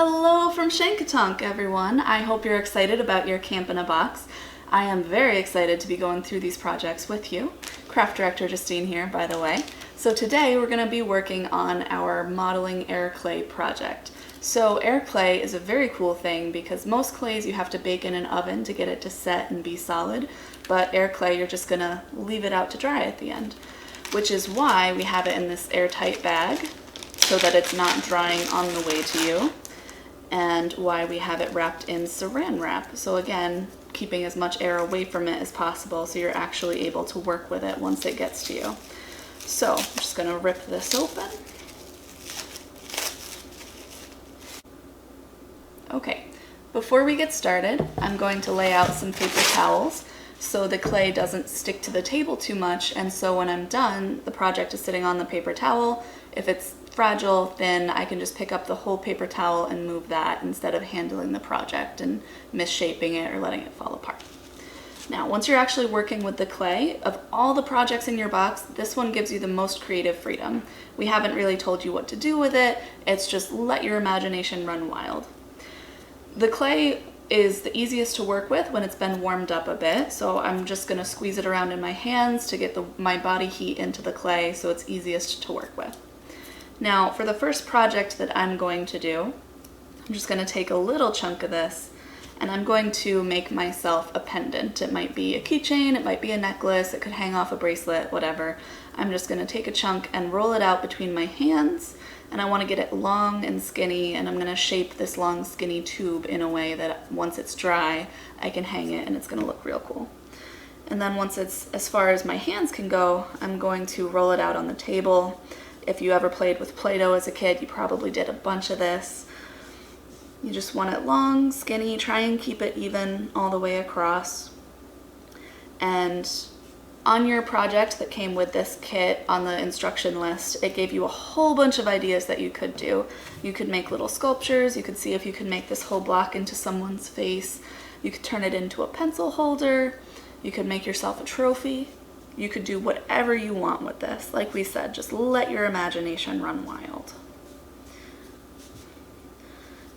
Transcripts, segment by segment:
Hello from Shankatonk, everyone. I hope you're excited about your camp in a box. I am very excited to be going through these projects with you. Craft Director Justine here, by the way. So today we're going to be working on our modeling air clay project. So air clay is a very cool thing because most clays you have to bake in an oven to get it to set and be solid, but air clay you're just going to leave it out to dry at the end, which is why we have it in this airtight bag so that it's not drying on the way to you, and why we have it wrapped in saran wrap. So again, keeping as much air away from it as possible so you're actually able to work with it once it gets to you. So I'm just going to rip this open. Okay, before we get started, I'm going to lay out some paper towels so the clay doesn't stick to the table too much, and so when I'm done, the project is sitting on the paper towel. If it's fragile, thin, I can just pick up the whole paper towel and move that instead of handling the project and misshaping it or letting it fall apart. Now, once you're actually working with the clay, of all the projects in your box, this one gives you the most creative freedom. We haven't really told you what to do with it. It's just let your imagination run wild. The clay is the easiest to work with when it's been warmed up a bit, so I'm just going to squeeze it around in my hands to get my body heat into the clay so it's easiest to work with. Now, for the first project that I'm going to do, I'm just going to take a little chunk of this and I'm going to make myself a pendant. It might be a keychain, it might be a necklace, it could hang off a bracelet, whatever. I'm just going to take a chunk and roll it out between my hands, and I want to get it long and skinny, and I'm going to shape this long skinny tube in a way that once it's dry I can hang it and it's going to look real cool. And then once it's as far as my hands can go, I'm going to roll it out on the table. If you ever played with Play-Doh as a kid, you probably did a bunch of this. You just want it long, skinny, try and keep it even all the way across. And on your project that came with this kit, on the instruction list, it gave you a whole bunch of ideas that you could do. You could make little sculptures, you could see if you could make this whole block into someone's face, you could turn it into a pencil holder, you could make yourself a trophy. You could do whatever you want with this. Like we said, just let your imagination run wild.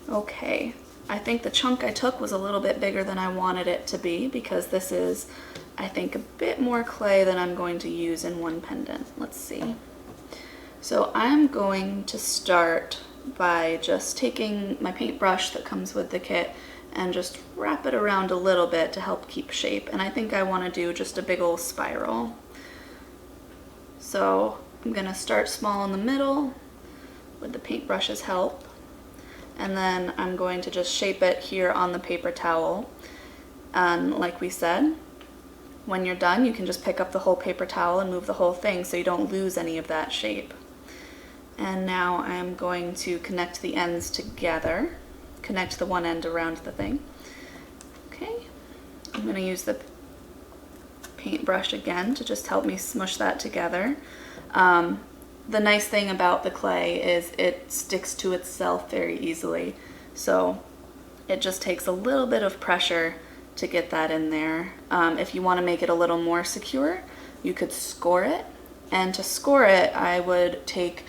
Okay, I think the chunk I took was a little bit bigger than I wanted it to be because this is, I think, a bit more clay than I'm going to use in one pendant. Let's see. So I'm going to start by just taking my paintbrush that comes with the kit and just wrap it around a little bit to help keep shape. And I think I want to do just a big old spiral. So I'm going to start small in the middle with the paintbrush's help. And then I'm going to just shape it here on the paper towel. And like we said, when you're done, you can just pick up the whole paper towel and move the whole thing so you don't lose any of that shape. And now I'm going to connect the ends together. Connect the one end around the thing. Okay, I'm going to use the paintbrush again to just help me smush that together. The nice thing about the clay is it sticks to itself very easily, so it just takes a little bit of pressure to get that in there. If you want to make it a little more secure, you could score it, and to score it I would take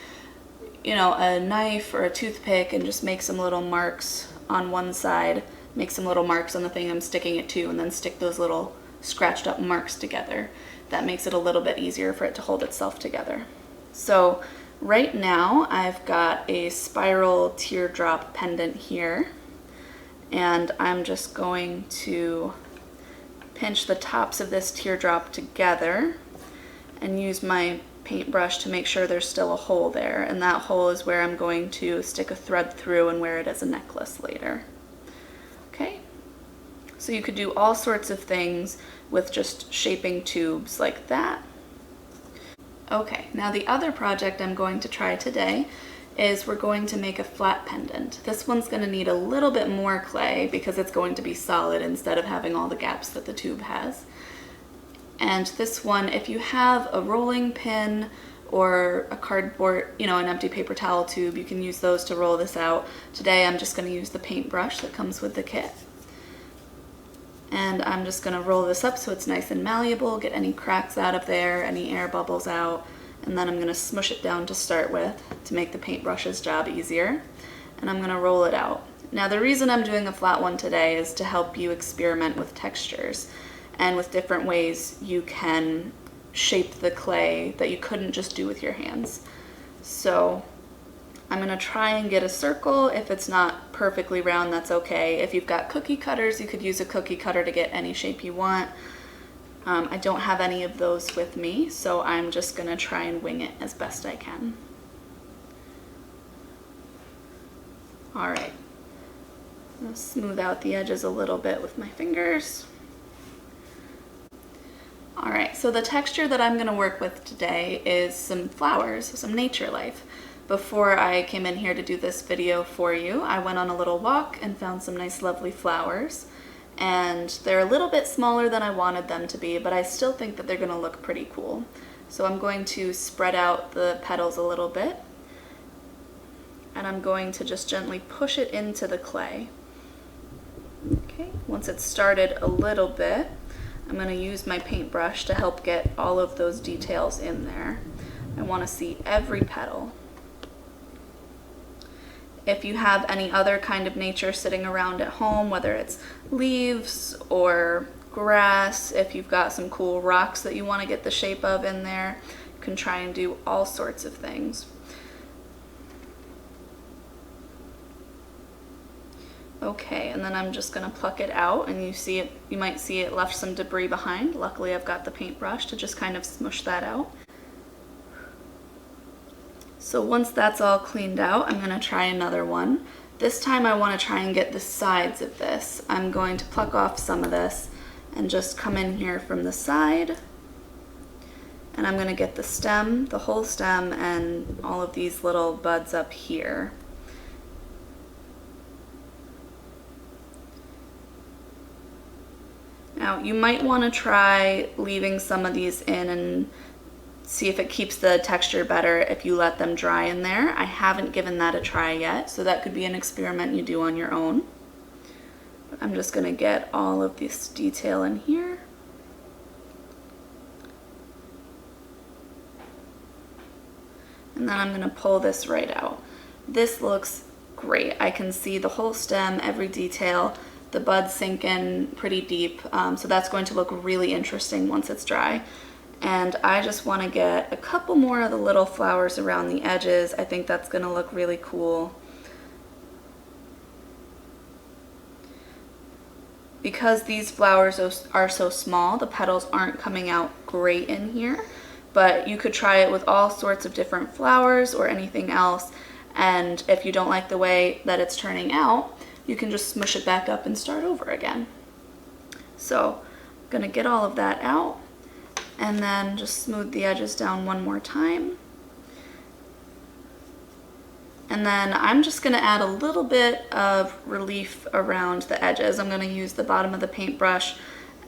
a knife or a toothpick and just make some little marks on one side, make some little marks on the thing I'm sticking it to, and then stick those little scratched up marks together. That makes it a little bit easier for it to hold itself together. So right now I've got a spiral teardrop pendant here, and I'm just going to pinch the tops of this teardrop together and use my paintbrush to make sure there's still a hole there, and that hole is where I'm going to stick a thread through and wear it as a necklace later. Okay, so you could do all sorts of things with just shaping tubes like that. Okay, now the other project I'm going to try today is we're going to make a flat pendant. This one's going to need a little bit more clay because it's going to be solid instead of having all the gaps that the tube has. And this one, if you have a rolling pin or a cardboard, an empty paper towel tube, you can use those to roll this out. Today I'm just going to use the paintbrush that comes with the kit. And I'm just going to roll this up so it's nice and malleable, get any cracks out of there, any air bubbles out, and then I'm going to smush it down to start with to make the paintbrush's job easier. and I'm gonna roll it out. Now the reason I'm doing a flat one today is to help you experiment with textures and with different ways you can shape the clay that you couldn't just do with your hands. So I'm gonna try and get a circle. If it's not perfectly round, that's okay. If you've got cookie cutters, you could use a cookie cutter to get any shape you want. I don't have any of those with me, so I'm just gonna try and wing it as best I can. All right, I'll smooth out the edges a little bit with my fingers. All right, so the texture that I'm gonna work with today is some flowers, some nature life. Before I came in here to do this video for you, I went on a little walk and found some nice lovely flowers. And they're a little bit smaller than I wanted them to be, but I still think that they're gonna look pretty cool. So I'm going to spread out the petals a little bit, and I'm going to just gently push it into the clay. Okay, once it's started a little bit, I'm gonna use my paintbrush to help get all of those details in there. I wanna see every petal. If you have any other kind of nature sitting around at home, whether it's leaves or grass, if you've got some cool rocks that you want to get the shape of in there, you can try and do all sorts of things. Okay, and then I'm just going to pluck it out, and you might see it left some debris behind. Luckily I've got the paintbrush to just kind of smush that out. So once that's all cleaned out, I'm gonna try another one. This time I wanna try and get the sides of this. I'm going to pluck off some of this and just come in here from the side. And I'm gonna get the stem, the whole stem, and all of these little buds up here. Now you might wanna try leaving some of these in and see if it keeps the texture better if you let them dry in there. I haven't given that a try yet, so that could be an experiment you do on your own. But I'm just gonna get all of this detail in here. And then I'm gonna pull this right out. This looks great. I can see the whole stem, every detail. The buds sink in pretty deep, so that's going to look really interesting once it's dry. And I just want to get a couple more of the little flowers around the edges. I think that's going to look really cool. Because these flowers are so small, the petals aren't coming out great in here, but you could try it with all sorts of different flowers or anything else, and if you don't like the way that it's turning out, you can just smush it back up and start over again. So I'm going to get all of that out, and then just smooth the edges down one more time. And then I'm just going to add a little bit of relief around the edges. I'm going to use the bottom of the paintbrush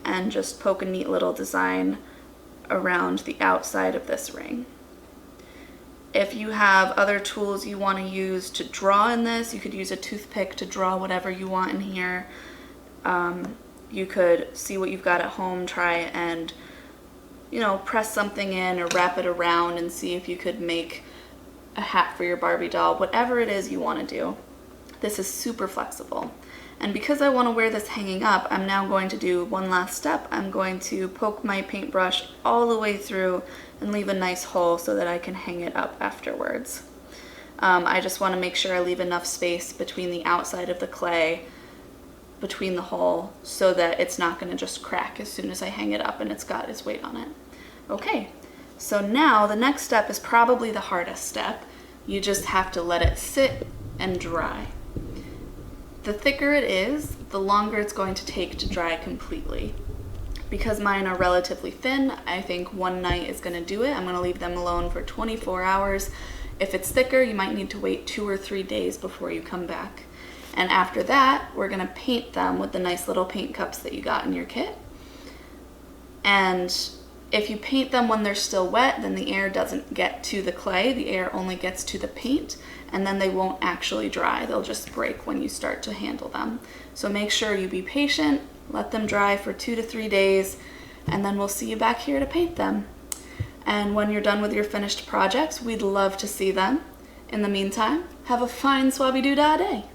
and just poke a neat little design around the outside of this ring. If you have other tools you want to use to draw in this, you could use a toothpick to draw whatever you want in here. You could see what you've got at home, try and press something in or wrap it around and see if you could make a hat for your Barbie doll, whatever it is you want to do. This is super flexible. And because I want to wear this hanging up, I'm now going to do one last step. I'm going to poke my paintbrush all the way through and leave a nice hole so that I can hang it up afterwards. I just want to make sure I leave enough space between the outside of the clay, between the hole, so that it's not going to just crack as soon as I hang it up and it's got its weight on it. Okay, so now the next step is probably the hardest step. You just have to let it sit and dry. The thicker it is, the longer it's going to take to dry completely. Because mine are relatively thin, I think one night is going to do it. I'm going to leave them alone for 24 hours. If it's thicker, you might need to wait 2 or 3 days before you come back. And after that, we're going to paint them with the nice little paint cups that you got in your kit. And if you paint them when they're still wet, then the air doesn't get to the clay, the air only gets to the paint, and then they won't actually dry. They'll just break when you start to handle them. So make sure you be patient, let them dry for 2 to 3 days, and then we'll see you back here to paint them. And when you're done with your finished projects, we'd love to see them. In the meantime, Have a fine swabby-doo-dah day.